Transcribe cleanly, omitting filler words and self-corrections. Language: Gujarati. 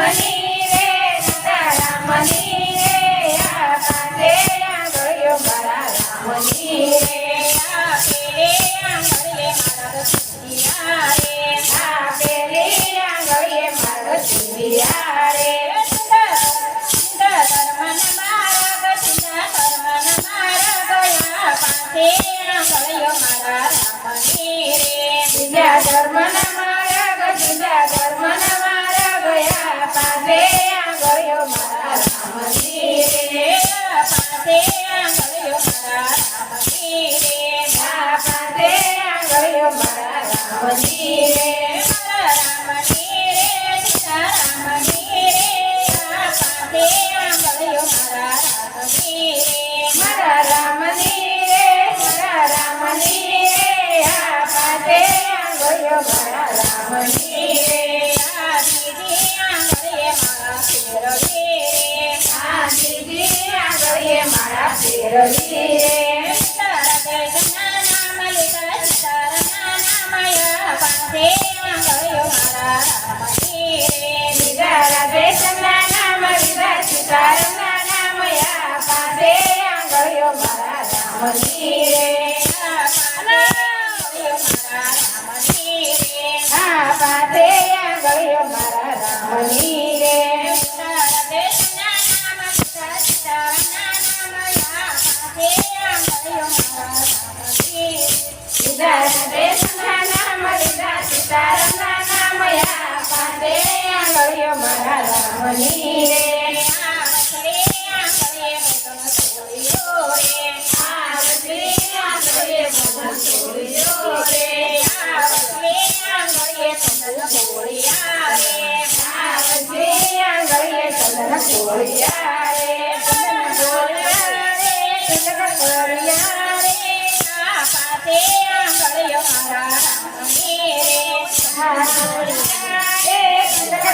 રામની રે રામની રે આ પાસે આંગળીઓ મારા રામની રે આ પેલે આંગળીએ મારા સિયા રે આ પેલે આંગળીએ મારા સિયા રે બીજા ધર્મના મારા જુદા ધર્મના મારા ગયા પાસે આંગળીઓ મારા રામની રે પાસે આંગળીઓ મારા રામની રે પાસે આંગળીઓ મારા રામની રે રામની રે રામની રે પાસે આંગળીઓ મારા રામની રે મારા રામની રે મારા રામની રે પાસે આંગળીઓ મારા રામની રે આ દીદી આંગળીએ મારા ફેરવી રે આ દીદી આંગળીએ મારા ફેરવી રે તારા દેશના નામ લીધા સીતારામના નામયા પાસે આંગળીઓ મારા રામની રે લીધા દેશના નામ લીધા સીતારામના નામયા પાસે આંગળીઓ મારા રામની રે પાસે આંગળીઓ મારા રામની રે તારા દેશના નામ લીધા સીતારામના નામયા પાસે આંગળીઓ મારા રામની લીધા દેશના નામ લીધા સીતારામના નામયા પાસે આંગળીઓ મારા રામની રે આંગળીએ બદન છોડ્યો રે આંગળીએ બદન છોડ્યો રે આંગળીએ ચંદન છોડ્યા રે આંગળીએ ચંદન છોડ્યા રે ચંદન છોડ્યા રે ચંદન છોડ્યા રે પાસે આંગળીઓ મારા રામની રે છોડ્યા રે ચંદન